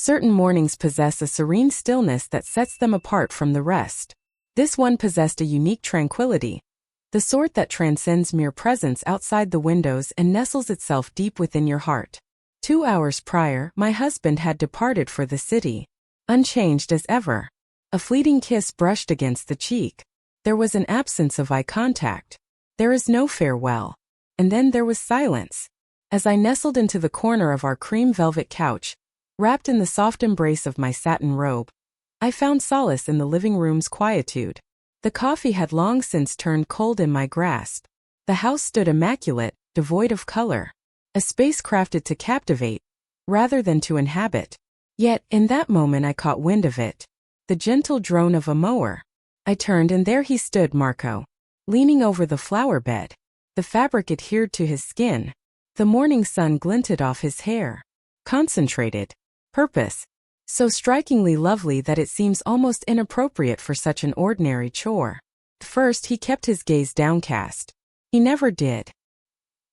Certain mornings possess a serene stillness that sets them apart from the rest. This one possessed a unique tranquility, the sort that transcends mere presence outside the windows and nestles itself deep within your heart. 2 hours prior, my husband had departed for the city, unchanged as ever. A fleeting kiss brushed against the cheek. There was an absence of eye contact. There is no farewell. And then there was silence. As I nestled into the corner of our cream velvet couch, wrapped in the soft embrace of my satin robe, I found solace in the living room's quietude. The coffee had long since turned cold in my grasp. The house stood immaculate, devoid of color. A space crafted to captivate, rather than to inhabit. Yet, in that moment I caught wind of it. The gentle drone of a mower. I turned and there he stood, Marco, leaning over the flower bed. The fabric adhered to his skin. The morning sun glinted off his hair. Concentrated. Purpose. So strikingly lovely that it seems almost inappropriate for such an ordinary chore. First he kept his gaze downcast. He never did.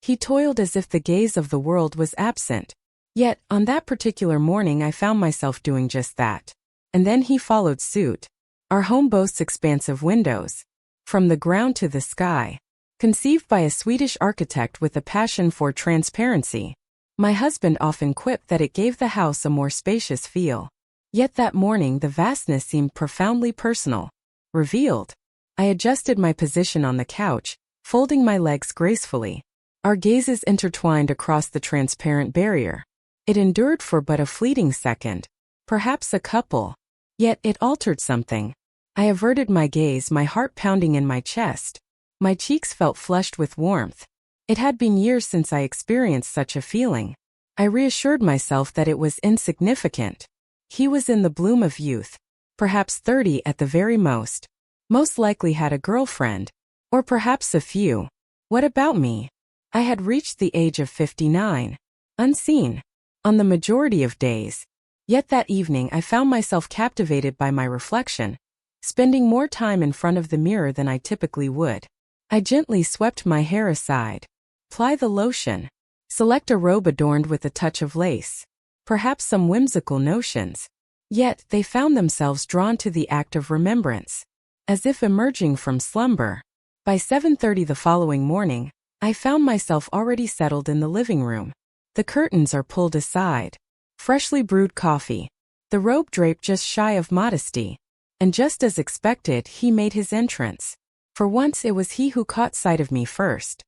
He toiled as if the gaze of the world was absent. Yet, on that particular morning I found myself doing just that. And then he followed suit. Our home boasts expansive windows. From the ground to the sky. Conceived by a Swedish architect with a passion for transparency. My husband often quipped that it gave the house a more spacious feel. Yet that morning the vastness seemed profoundly personal. Revealed. I adjusted my position on the couch, folding my legs gracefully. Our gazes intertwined across the transparent barrier. It endured for but a fleeting second. Perhaps a couple. Yet it altered something. I averted my gaze, my heart pounding in my chest. My cheeks felt flushed with warmth. It had been years since I experienced such a feeling. I reassured myself that it was insignificant. He was in the bloom of youth. Perhaps 30 at the very most. Most likely had a girlfriend. Or perhaps a few. What about me? I had reached the age of 59. Unseen. On the majority of days. Yet that evening I found myself captivated by my reflection, spending more time in front of the mirror than I typically would. I gently swept my hair aside. Apply the lotion. Select a robe adorned with a touch of lace. Perhaps some whimsical notions. Yet they found themselves drawn to the act of remembrance. As if emerging from slumber. By 7:30 the following morning, I found myself already settled in the living room. The curtains are pulled aside. Freshly brewed coffee. The robe draped just shy of modesty. And just as expected, he made his entrance. For once it was he who caught sight of me first.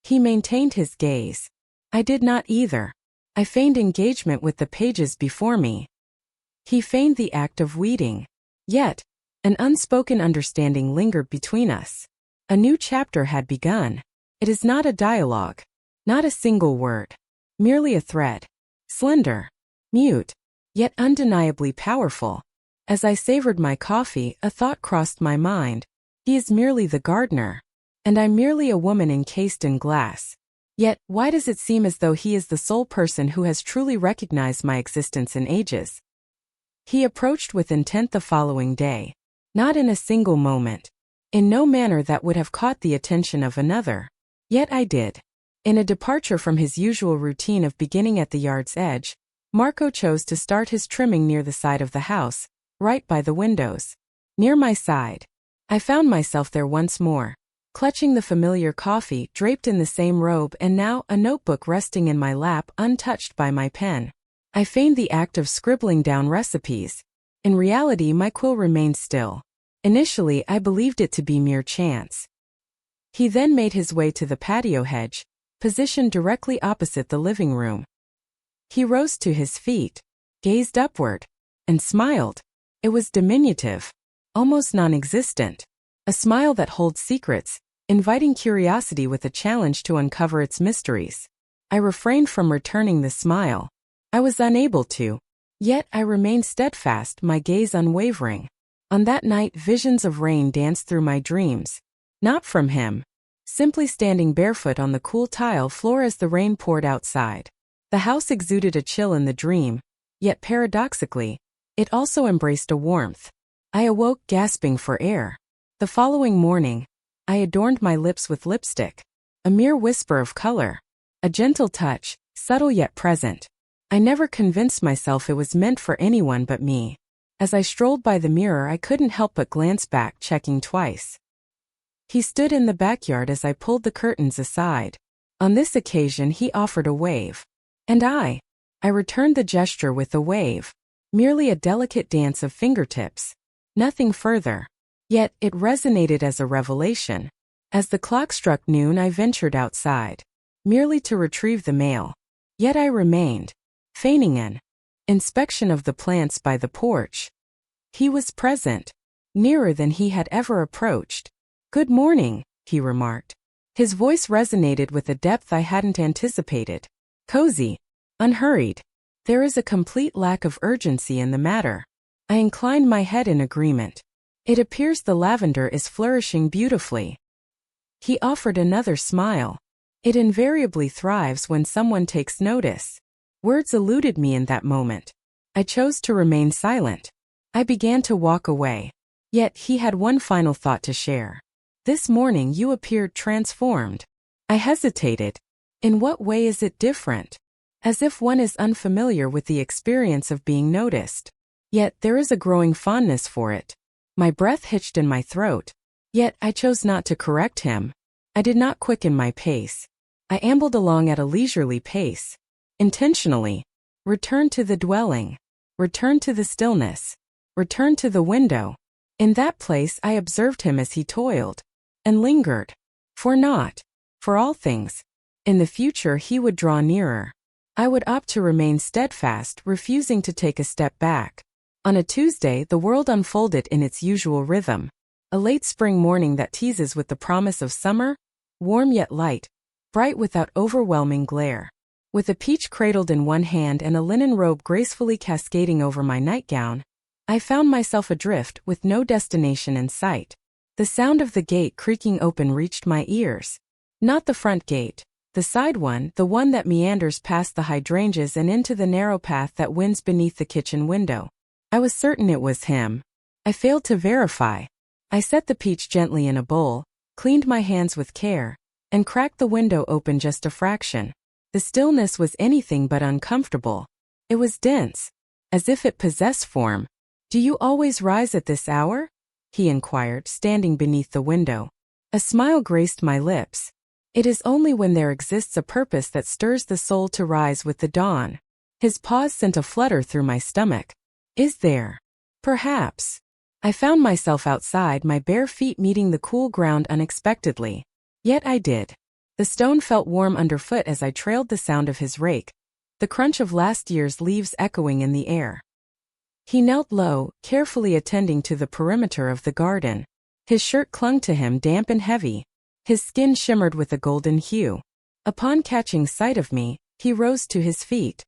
He maintained his gaze. I did not either. I feigned engagement with the pages before me. He feigned the act of weeding. Yet, an unspoken understanding lingered between us. A new chapter had begun. It is not a dialogue. Not a single word. Merely a thread. Slender. Mute. Yet undeniably powerful. As I savored my coffee, a thought crossed my mind. He is merely the gardener. And I'm merely a woman encased in glass. Yet, why does it seem as though he is the sole person who has truly recognized my existence in ages? He approached with intent the following day. Not in a single moment. In no manner that would have caught the attention of another. Yet I did. In a departure from his usual routine of beginning at the yard's edge, Marco chose to start his trimming near the side of the house, right by the windows. Near my side. I found myself there once more, clutching the familiar coffee, draped in the same robe, and now a notebook resting in my lap, untouched by my pen. I feigned the act of scribbling down recipes. In reality, my quill remained still. Initially, I believed it to be mere chance. He then made his way to the patio hedge, positioned directly opposite the living room. He rose to his feet, gazed upward, and smiled. It was diminutive, almost non-existent. A smile that holds secrets, inviting curiosity with a challenge to uncover its mysteries. I refrained from returning the smile. I was unable to. Yet I remained steadfast, my gaze unwavering. On that night, visions of rain danced through my dreams. Not from him. Simply standing barefoot on the cool tile floor as the rain poured outside. The house exuded a chill in the dream, yet paradoxically, it also embraced a warmth. I awoke gasping for air. The following morning, I adorned my lips with lipstick. A mere whisper of color. A gentle touch, subtle yet present. I never convinced myself it was meant for anyone but me. As I strolled by the mirror, I couldn't help but glance back, checking twice. He stood in the backyard as I pulled the curtains aside. On this occasion, he offered a wave. And I returned the gesture with a wave. Merely a delicate dance of fingertips. Nothing further. Yet, it resonated as a revelation. As the clock struck noon, I ventured outside. Merely to retrieve the mail. Yet I remained, feigning an inspection of the plants by the porch. He was present, nearer than he had ever approached. "Good morning," he remarked. His voice resonated with a depth I hadn't anticipated. Cozy, unhurried. There is a complete lack of urgency in the matter. I inclined my head in agreement. It appears the lavender is flourishing beautifully. He offered another smile. It invariably thrives when someone takes notice. Words eluded me in that moment. I chose to remain silent. I began to walk away. Yet he had one final thought to share. "This morning you appeared transformed." I hesitated. In what way is it different? As if one is unfamiliar with the experience of being noticed. Yet there is a growing fondness for it. My breath hitched in my throat. Yet I chose not to correct him. I did not quicken my pace. I ambled along at a leisurely pace. Intentionally. Returned to the dwelling. Returned to the stillness. Returned to the window. In that place I observed him as he toiled. And lingered. For all things. In the future he would draw nearer. I would opt to remain steadfast, refusing to take a step back. On a Tuesday, the world unfolded in its usual rhythm. A late spring morning that teases with the promise of summer, warm yet light, bright without overwhelming glare. With a peach cradled in one hand and a linen robe gracefully cascading over my nightgown, I found myself adrift with no destination in sight. The sound of the gate creaking open reached my ears. Not the front gate, the side one, the one that meanders past the hydrangeas and into the narrow path that winds beneath the kitchen window. I was certain it was him. I failed to verify. I set the peach gently in a bowl, cleaned my hands with care, and cracked the window open just a fraction. The stillness was anything but uncomfortable. It was dense, as if it possessed form. "Do you always rise at this hour?" he inquired, standing beneath the window. A smile graced my lips. "It is only when there exists a purpose that stirs the soul to rise with the dawn." His pause sent a flutter through my stomach. "Is there?" "Perhaps." I found myself outside, my bare feet meeting the cool ground unexpectedly. Yet I did. The stone felt warm underfoot as I trailed the sound of his rake, the crunch of last year's leaves echoing in the air. He knelt low, carefully attending to the perimeter of the garden. His shirt clung to him damp and heavy. His skin shimmered with a golden hue. Upon catching sight of me, he rose to his feet.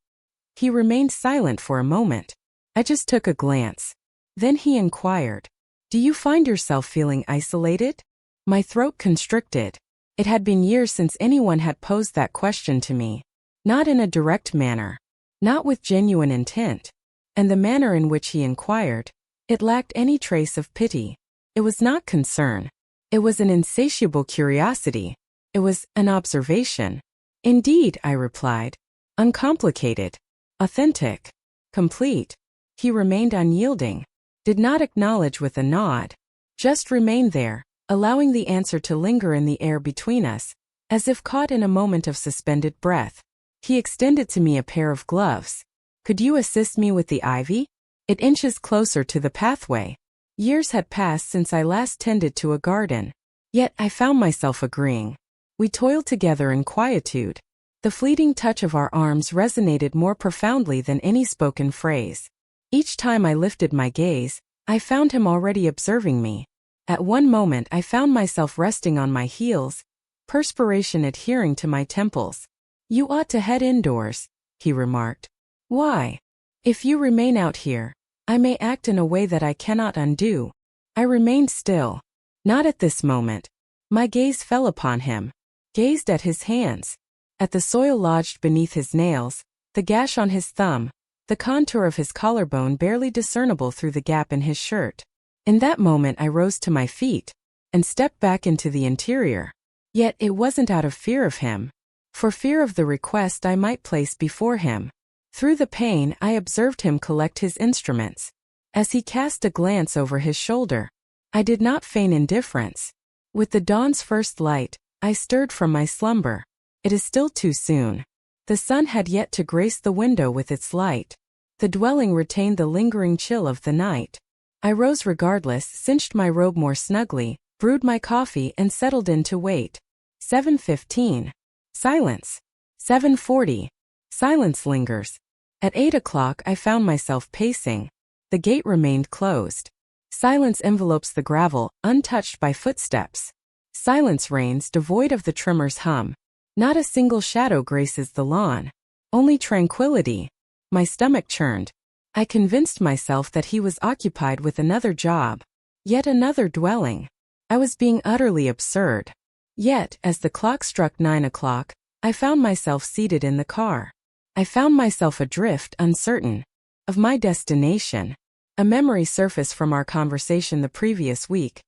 He remained silent for a moment. I just took a glance. Then he inquired, "Do you find yourself feeling isolated?" My throat constricted. It had been years since anyone had posed that question to me. Not in a direct manner. Not with genuine intent. And the manner in which he inquired, it lacked any trace of pity. It was not concern. It was an insatiable curiosity. It was an observation. "Indeed," I replied. "Uncomplicated. Authentic. Complete." He remained unyielding. Did not acknowledge with a nod. Just remained there, allowing the answer to linger in the air between us, as if caught in a moment of suspended breath. He extended to me a pair of gloves. "Could you assist me with the ivy? It inches closer to the pathway." Years had passed since I last tended to a garden. Yet I found myself agreeing. We toiled together in quietude. The fleeting touch of our arms resonated more profoundly than any spoken phrase. Each time I lifted my gaze, I found him already observing me. At one moment I found myself resting on my heels, perspiration adhering to my temples. "You ought to head indoors," he remarked. "Why?" "If you remain out here, I may act in a way that I cannot undo." I remained still. Not at this moment. My gaze fell upon him. Gazed at his hands. At the soil lodged beneath his nails, the gash on his thumb, the contour of his collarbone barely discernible through the gap in his shirt. In that moment I rose to my feet, and stepped back into the interior. Yet it wasn't out of fear of him. For fear of the request I might place before him. Through the pain, I observed him collect his instruments. As he cast a glance over his shoulder, I did not feign indifference. With the dawn's first light, I stirred from my slumber. It is still too soon. The sun had yet to grace the window with its light. The dwelling retained the lingering chill of the night. I rose regardless, cinched my robe more snugly, brewed my coffee and settled in to wait. 7:15. Silence. 7:40. Silence lingers. At 8 o'clock I found myself pacing. The gate remained closed. Silence envelopes the gravel, untouched by footsteps. Silence reigns, devoid of the trimmer's hum. Not a single shadow graces the lawn. Only tranquility. My stomach churned. I convinced myself that he was occupied with another job. Yet another dwelling. I was being utterly absurd. Yet, as the clock struck 9 o'clock, I found myself seated in the car. I found myself adrift, uncertain of my destination. A memory surfaced from our conversation the previous week.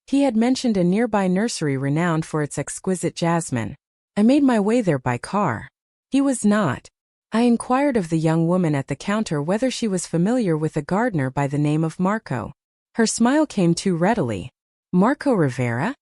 He had mentioned a nearby nursery renowned for its exquisite jasmine. I made my way there by car. He was not. I inquired of the young woman at the counter whether she was familiar with a gardener by the name of Marco. Her smile came too readily. Marco Rivera?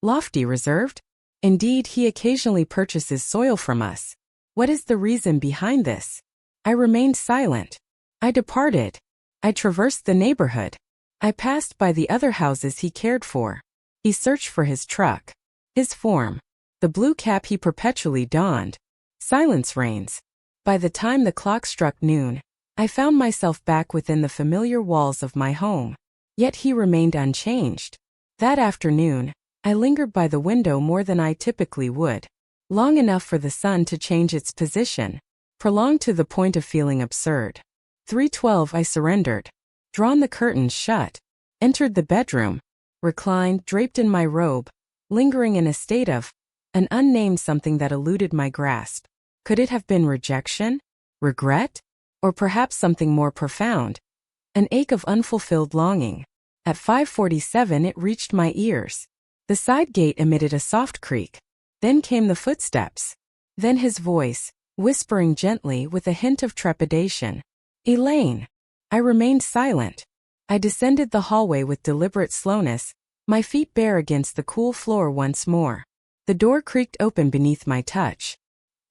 Lofty, reserved? Indeed, he occasionally purchases soil from us. What is the reason behind this? I remained silent. I departed. I traversed the neighborhood. I passed by the other houses he cared for. He searched for his truck. His form. The blue cap he perpetually donned. Silence reigns. By the time the clock struck noon, I found myself back within the familiar walls of my home. Yet he remained unchanged. That afternoon, I lingered by the window more than I typically would. Long enough for the sun to change its position. Prolonged to the point of feeling absurd. 3:12 I surrendered. Drawn the curtains shut. Entered the bedroom. Reclined, draped in my robe. Lingering in a state of an unnamed something that eluded my grasp. Could it have been rejection? Regret? Or perhaps something more profound? An ache of unfulfilled longing. At 5:47 it reached my ears. The side gate emitted a soft creak. Then came the footsteps. Then his voice, whispering gently with a hint of trepidation. Elaine. I remained silent. I descended the hallway with deliberate slowness, my feet bare against the cool floor once more. The door creaked open beneath my touch.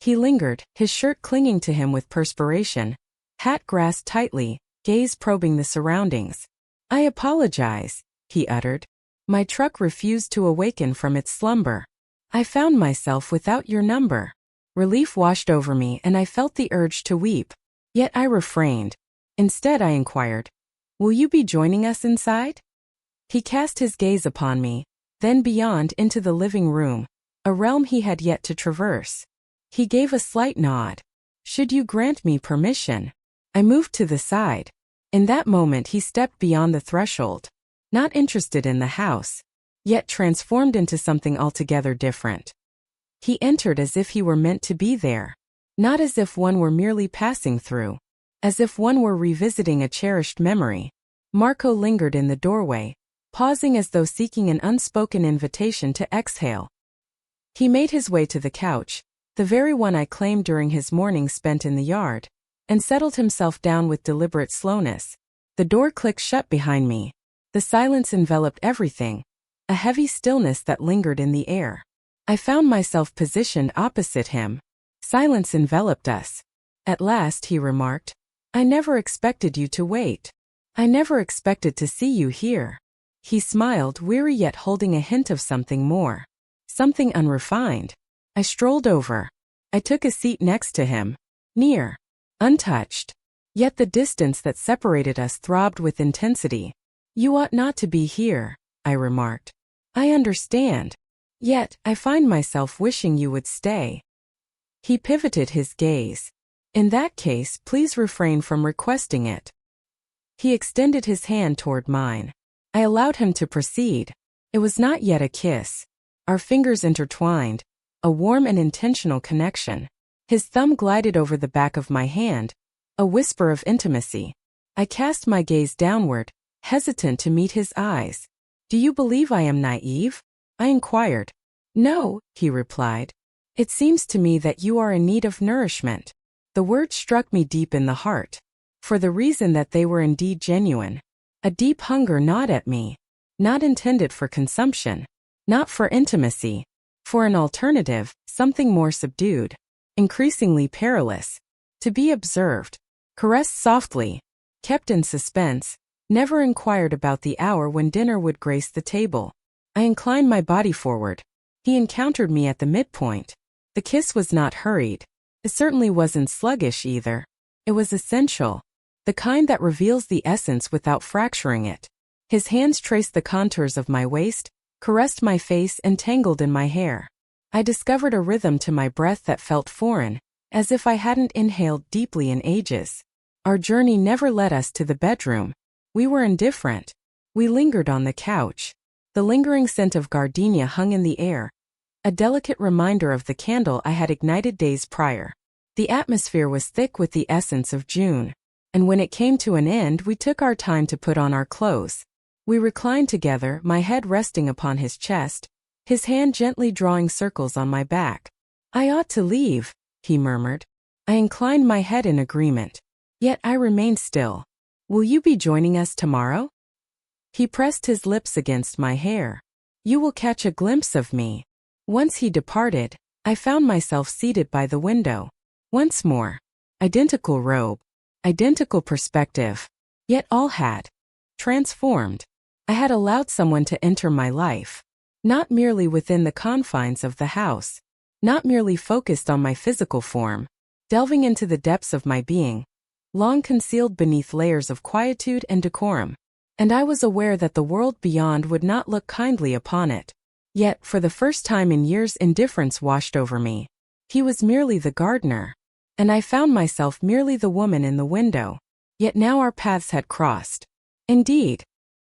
He lingered, his shirt clinging to him with perspiration, hat grasped tightly, gaze probing the surroundings. I apologize, he uttered. My truck refused to awaken from its slumber. I found myself without your number. Relief washed over me and I felt the urge to weep. Yet I refrained. Instead I inquired, will you be joining us inside? He cast his gaze upon me, then beyond into the living room, a realm he had yet to traverse. He gave a slight nod. Should you grant me permission? I moved to the side. In that moment he stepped beyond the threshold. Not interested in the house, yet transformed into something altogether different. He entered as if he were meant to be there. Not as if one were merely passing through. As if one were revisiting a cherished memory. Marco lingered in the doorway, pausing as though seeking an unspoken invitation to exhale. He made his way to the couch, the very one I claimed during his mornings spent in the yard, and settled himself down with deliberate slowness. The door clicked shut behind me. The silence enveloped everything, a heavy stillness that lingered in the air. I found myself positioned opposite him. Silence enveloped us. At last he remarked, I never expected you to wait. I never expected to see you here. He smiled, weary yet holding a hint of something more. Something unrefined. I strolled over. I took a seat next to him. Near. Untouched. Yet the distance that separated us throbbed with intensity. You ought not to be here, I remarked. I understand. Yet, I find myself wishing you would stay. He pivoted his gaze. In that case, please refrain from requesting it. He extended his hand toward mine. I allowed him to proceed. It was not yet a kiss. Our fingers intertwined, a warm and intentional connection. His thumb glided over the back of my hand, a whisper of intimacy. I cast my gaze downward, hesitant to meet his eyes. Do you believe I am naive? I inquired. No, he replied. It seems to me that you are in need of nourishment. The words struck me deep in the heart, for the reason that they were indeed genuine. A deep hunger gnawed at me, not intended for consumption, not for intimacy, for an alternative, something more subdued, increasingly perilous, to be observed, caressed softly, kept in suspense, never inquired about the hour when dinner would grace the table. I inclined my body forward. He encountered me at the midpoint. The kiss was not hurried. It certainly wasn't sluggish either. It was essential, the kind that reveals the essence without fracturing it. His hands traced the contours of my waist, caressed my face and tangled in my hair. I discovered a rhythm to my breath that felt foreign, as if I hadn't inhaled deeply in ages. Our journey never led us to the bedroom. We were indifferent. We lingered on the couch. The lingering scent of gardenia hung in the air, a delicate reminder of the candle I had ignited days prior. The atmosphere was thick with the essence of June, and when it came to an end we took our time to put on our clothes. We reclined together, my head resting upon his chest, his hand gently drawing circles on my back. "I ought to leave," he murmured. I inclined my head in agreement. Yet I remained still. "Will you be joining us tomorrow?" He pressed his lips against my hair. "You will catch a glimpse of me." Once he departed, I found myself seated by the window. Once more. Identical robe. Identical perspective. Yet all had transformed. I had allowed someone to enter my life. Not merely within the confines of the house. Not merely focused on my physical form. Delving into the depths of my being, long concealed beneath layers of quietude and decorum. And I was aware that the world beyond would not look kindly upon it. Yet, for the first time in years, indifference washed over me. He was merely the gardener, and I found myself merely the woman in the window. Yet now our paths had crossed. Indeed,